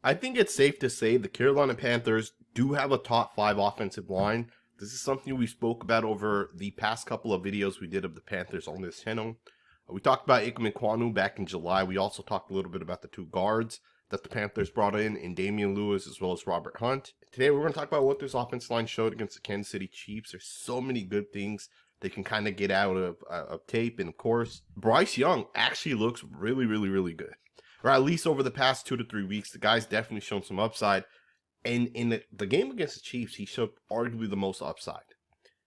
I think it's safe to say the Carolina Panthers do have a top 5 offensive line. This is something we spoke about over the past couple of videos we did of the Panthers on this channel. We talked about Ikem Ekwonu back in July. We also talked a little bit about the two guards that the Panthers brought in Damian Lewis as well as Robert Hunt. Today we're going to talk about what this offensive line showed against the Kansas City Chiefs. There's so many good things they can kind of get out of tape. And of course, Bryce Young actually looks really good. Or at least over the past 2 to 3 weeks, the guy's definitely shown some upside. And in the game against the Chiefs, he showed arguably the most upside.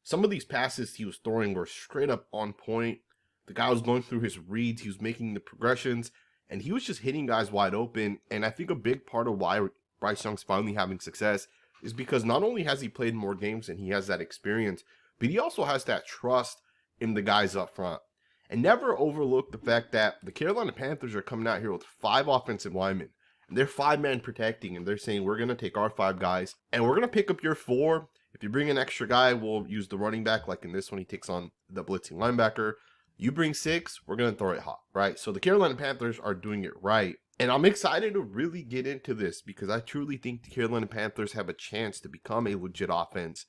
Some of these passes he was throwing were straight up on point. The guy was going through his reads, he was making the progressions, and he was just hitting guys wide open. And I think a big part of why Bryce Young's finally having success is because not only has he played more games and he has that experience, but he also has that trust in the guys up front. And never overlook the fact that the Carolina Panthers are coming out here with 5 offensive linemen. And they're 5-man protecting, and they're saying, we're going to take our 5 guys, and we're going to pick up your 4. If you bring an extra guy, we'll use the running back, like in this one, he takes on the blitzing linebacker. You bring 6, we're going to throw it hot, right? So the Carolina Panthers are doing it right. And I'm excited to really get into this because I truly think the Carolina Panthers have a chance to become a legit offense.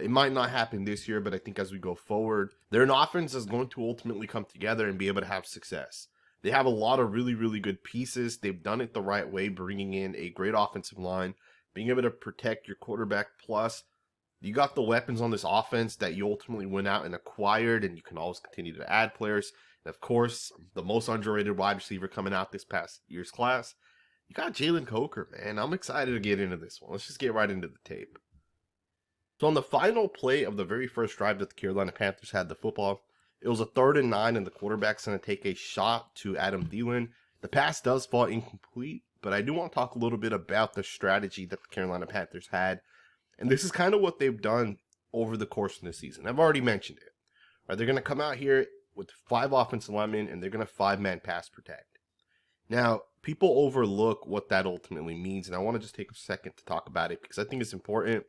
It might not happen this year, but I think as we go forward, they're an offense that's going to ultimately come together and be able to have success. They have a lot of really good pieces. They've done it the right way, bringing in a great offensive line, being able to protect your quarterback. Plus, you got the weapons on this offense that you ultimately went out and acquired, and you can always continue to add players. And of course, the most underrated wide receiver coming out this past year's class, you got Jalen Coker, man. I'm excited to get into this one. Let's just get right into the tape. So on the final play of the very first drive that the Carolina Panthers had the football, it was a 3rd and 9, and the quarterback's going to take a shot to Adam Thielen. The pass does fall incomplete, but I do want to talk a little bit about the strategy that the Carolina Panthers had. And this is kind of what they've done over the course of the season. I've already mentioned it. Right, they're going to come out here with 5 offensive linemen, and they're going to 5-man pass protect. Now, people overlook what that ultimately means, and I want to just take a second to talk about it because I think it's important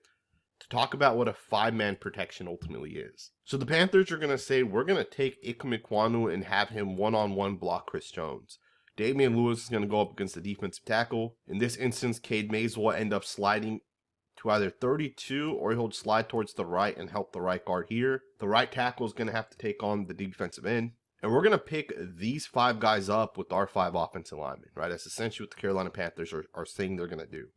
to talk about what a 5-man protection ultimately is. So the Panthers are going to say, we're going to take Ikem Ekwonu and have him one-on-one block Chris Jones. Damian Lewis is going to go up against the defensive tackle. In this instance, Cade Mays will end up sliding to either 32 or he'll slide towards the right and help the right guard here. The right tackle is going to have to take on the defensive end. And we're going to pick these 5 guys up with our 5 offensive linemen, right? That's essentially what the Carolina Panthers are saying they're going to do.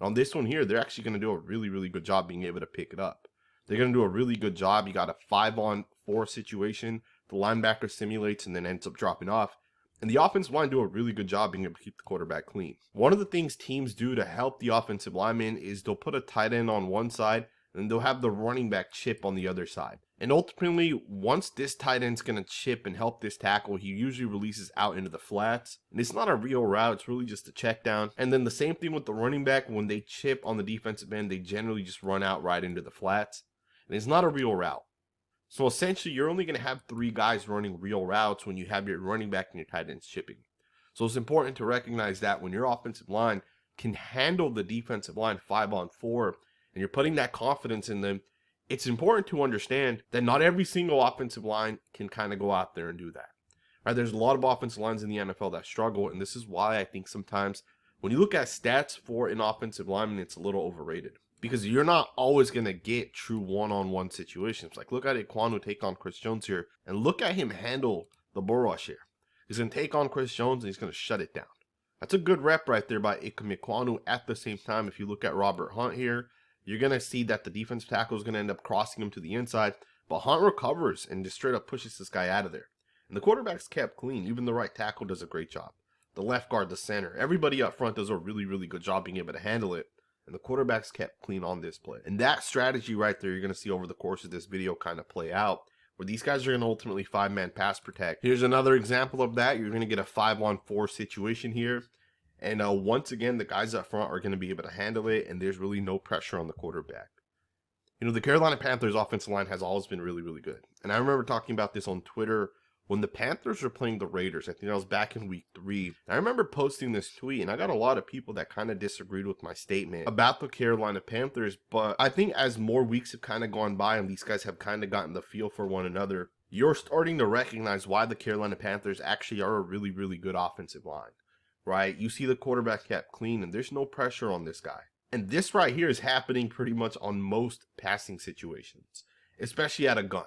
On this one here, they're actually going to do a really good job being able to pick it up. They're going to do a really good job. You got a 5-on-4 situation. The linebacker simulates and then ends up dropping off. And the offensive line do a really good job being able to keep the quarterback clean. One of the things teams do to help the offensive lineman is they'll put a tight end on one side and they'll have the running back chip on the other side. And ultimately, once this tight end's going to chip and help this tackle, he usually releases out into the flats. And it's not a real route, it's really just a check down. And then the same thing with the running back, when they chip on the defensive end, they generally just run out right into the flats. And it's not a real route. So essentially, you're only going to have 3 guys running real routes when you have your running back and your tight ends chipping. So it's important to recognize that when your offensive line can handle the defensive line 5-on-4, and you're putting that confidence in them, it's important to understand that not every single offensive line can kind of go out there and do that. Right? There's a lot of offensive lines in the NFL that struggle, and this is why I think sometimes when you look at stats for an offensive lineman, it's a little overrated. Because you're not always going to get true one-on-one situations. Like, look at Ekwonu take on Chris Jones here, and look at him handle the bull rush here. He's going to take on Chris Jones, and he's going to shut it down. That's a good rep right there by Ikem Ekwonu. At the same time, if you look at Robert Hunt here, you're going to see that the defensive tackle is going to end up crossing him to the inside, but Hunt recovers and just straight up pushes this guy out of there. And the quarterback's kept clean. Even the right tackle does a great job. The left guard, the center, everybody up front does a really good job being able to handle it. And the quarterback's kept clean on this play. And that strategy right there, you're going to see over the course of this video kind of play out, where these guys are going to ultimately 5-man pass protect. Here's another example of that. You're going to get a 5-on-4 situation here. And once again, the guys up front are going to be able to handle it, and there's really no pressure on the quarterback. You know, the Carolina Panthers offensive line has always been really good. And I remember talking about this on Twitter when the Panthers were playing the Raiders. I think that was back in week 3. I remember posting this tweet, and I got a lot of people that kind of disagreed with my statement about the Carolina Panthers. But I think as more weeks have kind of gone by and these guys have kind of gotten the feel for one another, you're starting to recognize why the Carolina Panthers actually are a really good offensive line. right? You see the quarterback kept clean, and there's no pressure on this guy. And this right here is happening pretty much on most passing situations, especially at a gun.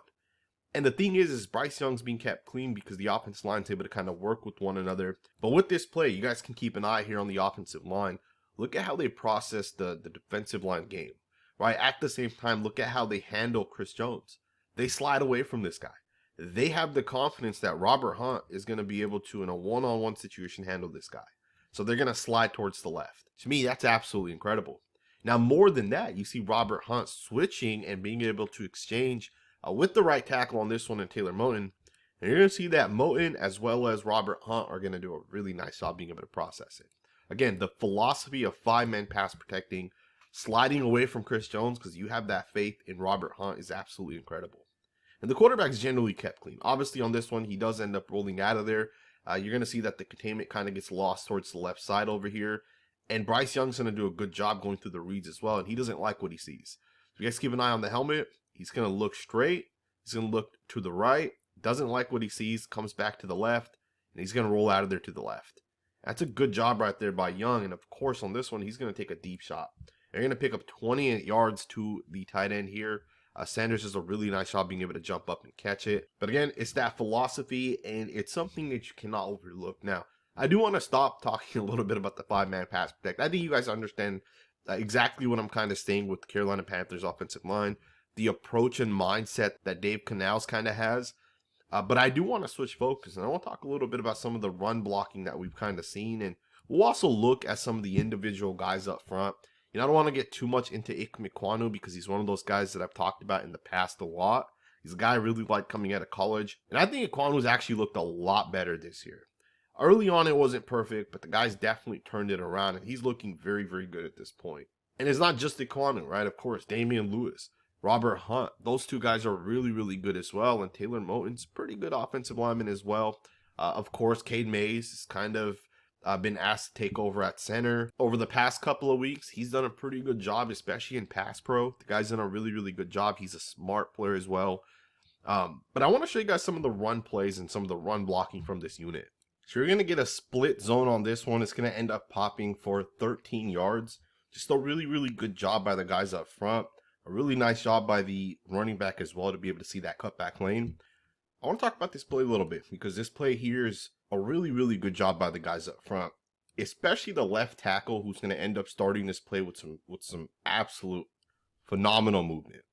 And the thing is Bryce Young's being kept clean because the offensive line's able to kind of work with one another. But with this play, you guys can keep an eye here on the offensive line. Look at how they process the defensive line game, right? At the same time, look at how they handle Chris Jones. They slide away from this guy. They have the confidence that Robert Hunt is going to be able to, in a one-on-one situation, handle this guy. So they're going to slide towards the left. To me, that's absolutely incredible. Now, more than that, you see Robert Hunt switching and being able to exchange with the right tackle on this one and Taylor Moton. And you're going to see that Moton as well as Robert Hunt are going to do a really nice job being able to process it. Again, the philosophy of 5-man pass protecting, sliding away from Chris Jones because you have that faith in Robert Hunt is absolutely incredible. And the quarterback's generally kept clean. Obviously, on this one, he does end up rolling out of there. You're going to see that the containment kind of gets lost towards the left side over here. And Bryce Young's going to do a good job going through the reads as well. And he doesn't like what he sees. So you guys keep an eye on the helmet. He's going to look straight. He's going to look to the right. Doesn't like what he sees. Comes back to the left. And he's going to roll out of there to the left. That's a good job right there by Young. And of course, on this one, he's going to take a deep shot. They're going to pick up 28 yards to the tight end here. Sanders does a really nice job being able to jump up and catch it. But again, it's that philosophy, and it's something that you cannot overlook. Now, I do want to stop talking a little bit about the 5-man pass protect. I think you guys understand exactly what I'm kind of saying with the Carolina Panthers offensive line, the approach and mindset that Dave Canales kind of has. But I do want to switch focus, and I want to talk a little bit about some of the run blocking that we've kind of seen. And we'll also look at some of the individual guys up front. You know, I don't want to get too much into Ikem Ekwonu because he's one of those guys that I've talked about in the past a lot. He's a guy I really like coming out of college. And I think Ekwonu's actually looked a lot better this year. Early on, it wasn't perfect, but the guy's definitely turned it around, and he's looking very, very good at this point. And it's not just Ekwonu, right? Of course, Damian Lewis, Robert Hunt, those two guys are really, really good as well. And Taylor Moton's pretty good offensive lineman as well. Of course, Cade Mays is kind of been asked to take over at center over the past couple of weeks. He's done a pretty good job, especially in pass pro. The guy's done a really, really good job. He's a smart player as well. But I want to show you guys some of the run plays and some of the run blocking from this unit. So you're going to get a split zone on this one. It's going to end up popping for 13 yards. Just a really, really good job by the guys up front. A really nice job by the running back as well to be able to see that cutback lane. I want to talk about this play a little bit because this play here is a really, really good job by the guys up front, especially the left tackle who's going to end up starting this play with some absolute phenomenal movement.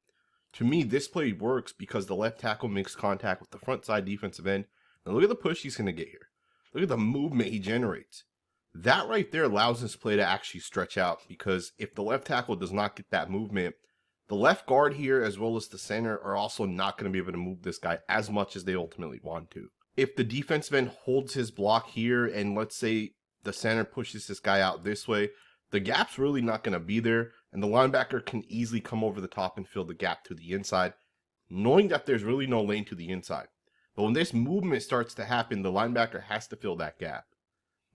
To me, this play works because the left tackle makes contact with the front side defensive end. And look at the push he's going to get here. Look at the movement he generates. That right there allows this play to actually stretch out because if the left tackle does not get that movement, the left guard here as well as the center are also not going to be able to move this guy as much as they ultimately want to. If the defensive end holds his block here and let's say the center pushes this guy out this way, the gap's really not going to be there and the linebacker can easily come over the top and fill the gap to the inside, knowing that there's really no lane to the inside. But when this movement starts to happen, the linebacker has to fill that gap.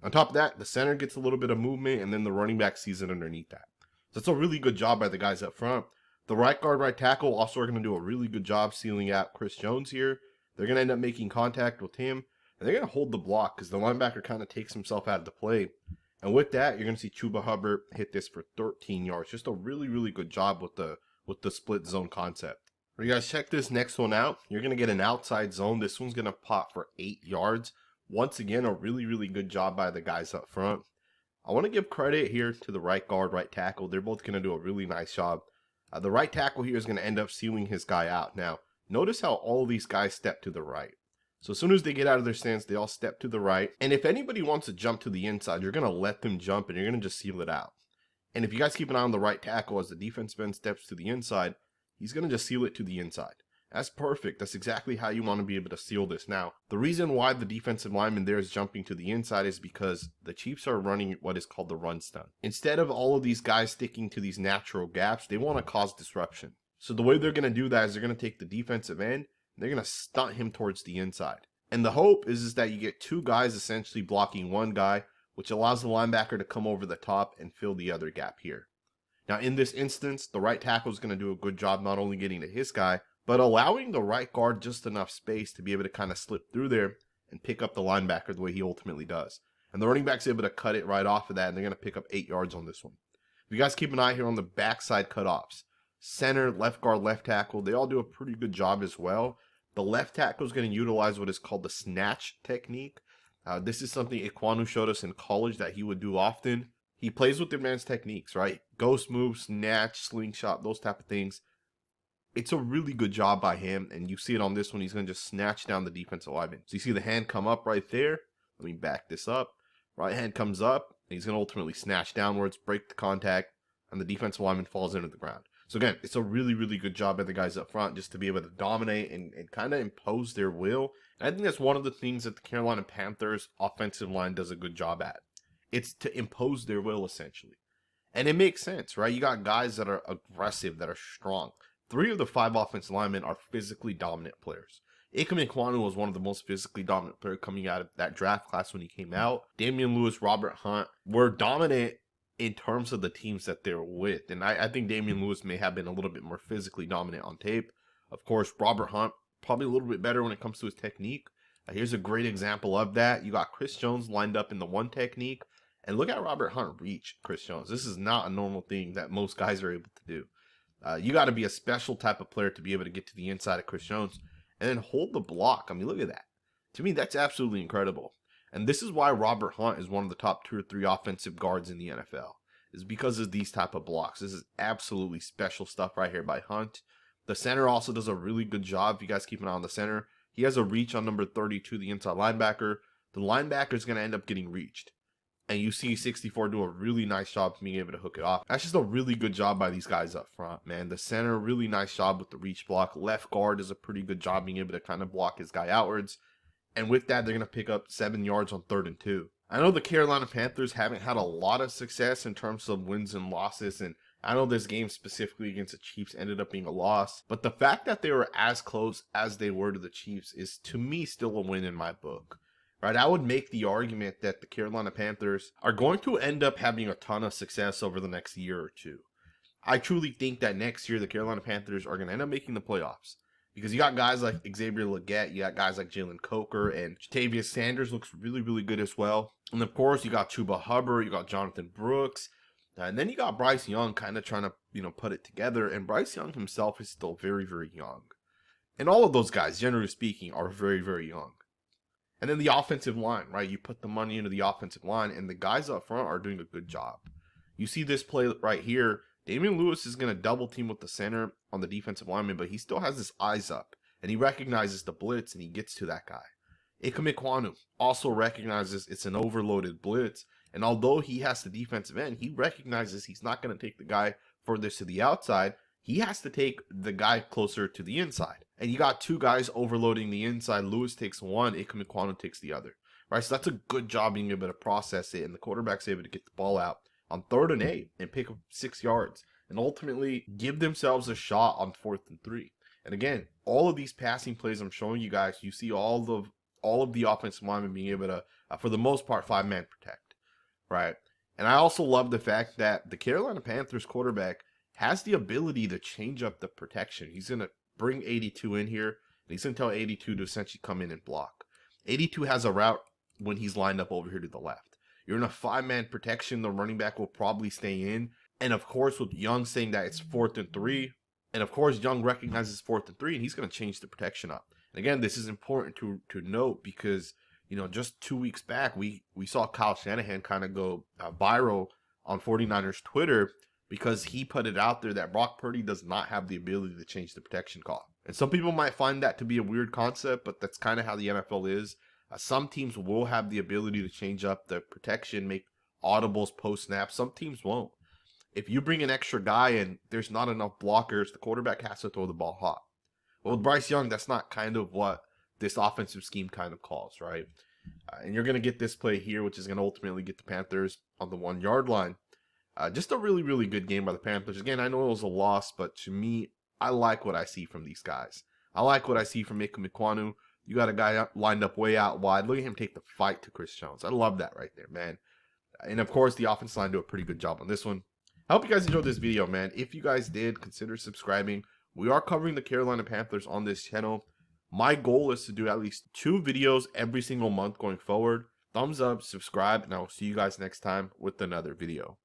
On top of that, the center gets a little bit of movement and then the running back sees it underneath that. So it's a really good job by the guys up front. The right guard, right tackle also are going to do a really good job sealing out Chris Jones here. They're going to end up making contact with him, and they're going to hold the block because the linebacker kind of takes himself out of the play. And with that, you're going to see Chuba Hubbard hit this for 13 yards. Just a really, really good job with the split zone concept. All right, you guys, check this next one out. You're going to get an outside zone. This one's going to pop for 8 yards. Once again, a really, really good job by the guys up front. I want to give credit here to the right guard, right tackle. They're both going to do a really nice job. The right tackle here is going to end up sealing his guy out. Now, notice how all of these guys step to the right. So as soon as they get out of their stance, they all step to the right. And if anybody wants to jump to the inside, you're going to let them jump and you're going to just seal it out. And if you guys keep an eye on the right tackle as the defensive end steps to the inside, he's going to just seal it to the inside. That's perfect. That's exactly how you want to be able to seal this. Now, the reason why the defensive lineman there is jumping to the inside is because the Chiefs are running what is called the run stunt. Instead of all of these guys sticking to these natural gaps, they want to cause disruption. So the way they're going to do that is they're going to take the defensive end and they're going to stunt him towards the inside. And the hope is that you get two guys essentially blocking one guy, which allows the linebacker to come over the top and fill the other gap here. Now, in this instance, the right tackle is going to do a good job not only getting to his guy, but allowing the right guard just enough space to be able to kind of slip through there and pick up the linebacker the way he ultimately does. And the running back's able to cut it right off of that, and they're going to pick up 8 yards on this one. If you guys keep an eye here on the backside cutoffs, center, left guard, left tackle, they all do a pretty good job as well. The left tackle is going to utilize what is called the snatch technique. This is something Ekwonu showed us in college that he would do often. He plays with advanced techniques, right? Ghost move, snatch, slingshot, those type of things. It's a really good job by him, and you see it on this one. He's going to just snatch down the defensive lineman. So you see the hand come up right there. Let me back this up. Right hand comes up, and he's going to ultimately snatch downwards, break the contact, and the defensive lineman falls into the ground. So again, it's a really, really good job by the guys up front just to be able to dominate and kind of impose their will. And I think that's one of the things that the Carolina Panthers offensive line does a good job at. It's to impose their will, essentially. And it makes sense, right? You got guys that are aggressive, that are strong. 3 of the 5 offensive linemen are physically dominant players. Ekwonu was one of the most physically dominant players coming out of that draft class when he came out. Damian Lewis, Robert Hunt were dominant in terms of the teams that they're with. And I think Damian Lewis may have been a little bit more physically dominant on tape. Of course, Robert Hunt, probably a little bit better when it comes to his technique. Here's a great example of that. You got Chris Jones lined up in the one technique. And look at Robert Hunt reach Chris Jones. This is not a normal thing that most guys are able to do. You got to be a special type of player to be able to get to the inside of Chris Jones and then hold the block. I mean, look at that. To me, that's absolutely incredible. And this is why Robert Hunt is one of the top 2 or 3 offensive guards in the NFL, is because of these type of blocks. This is absolutely special stuff right here by Hunt. The center also does a really good job. If you guys keep an eye on the center, he has a reach on number 32, the inside linebacker. The linebacker is going to end up getting reached. And you see 64 do a really nice job being able to hook it off. That's just a really good job by these guys up front, man. The center, really nice job with the reach block. Left guard does a pretty good job being able to kind of block his guy outwards. And with that, they're going to pick up 7 yards on 3rd and 2. I know the Carolina Panthers haven't had a lot of success in terms of wins and losses. And I know this game specifically against the Chiefs ended up being a loss. But the fact that they were as close as they were to the Chiefs is, to me, still a win in my book. Right, I would make the argument that the Carolina Panthers are going to end up having a ton of success over the next year or 2. I truly think that next year the Carolina Panthers are going to end up making the playoffs. Because you got guys like Xavier Legette, you got guys like Jalen Coker, and Jatavius Sanders looks really, really good as well. And of course, you got Chuba Hubbard, you got Jonathan Brooks, and then you got Bryce Young kind of trying to, put it together. And Bryce Young himself is still very, very young. And all of those guys, generally speaking, are very, very young. And then the offensive line, right? You put the money into the offensive line, and the guys up front are doing a good job. You see this play right here. Damian Lewis is going to double team with the center on the defensive lineman, but he still has his eyes up, and he recognizes the blitz, and he gets to that guy. Ekwonu also recognizes it's an overloaded blitz, and although he has the defensive end, he recognizes he's not going to take the guy furthest to the outside. He has to take the guy closer to the inside. And you got 2 guys overloading the inside. Lewis takes one, Ekwonu takes the other. Right, so that's a good job being able to process it, and the quarterback's able to get the ball out on 3rd and 8 and pick up 6 yards and ultimately give themselves a shot on 4th and 3. And again, all of these passing plays I'm showing you guys, you see all of the offensive linemen being able to, for the most part, 5-man protect. Right, and I also love the fact that the Carolina Panthers quarterback has the ability to change up the protection. He's going to bring 82 in here, and he's going to tell 82 to essentially come in and block. 82 has a route when he's lined up over here to the left. You're in a 5-man protection. The running back will probably stay in. And of course, with Young saying that it's 4th and 3, and of course, Young recognizes 4th and 3, and he's going to change the protection up. And again, this is important to note because, just 2 weeks back, we saw Kyle Shanahan kind of go viral on 49ers Twitter, because he put it out there that Brock Purdy does not have the ability to change the protection call. And some people might find that to be a weird concept, but that's kind of how the NFL is. Some teams will have the ability to change up the protection, make audibles post-snap. Some teams won't. If you bring an extra guy and there's not enough blockers, the quarterback has to throw the ball hot. Well, with Bryce Young, that's not kind of what this offensive scheme kind of calls, right? And you're going to get this play here, which is going to ultimately get the Panthers on the 1-yard line. Just a really, really good game by the Panthers. Again, I know it was a loss, but to me, I like what I see from these guys. I like what I see from Ekwonu. You got a guy lined up way out wide. Look at him take the fight to Chris Jones. I love that right there, man. And of course, the offensive line do a pretty good job on this one. I hope you guys enjoyed this video, man. If you guys did, consider subscribing. We are covering the Carolina Panthers on this channel. My goal is to do at least 2 videos every single month going forward. thumbs up, subscribe, and I will see you guys next time with another video.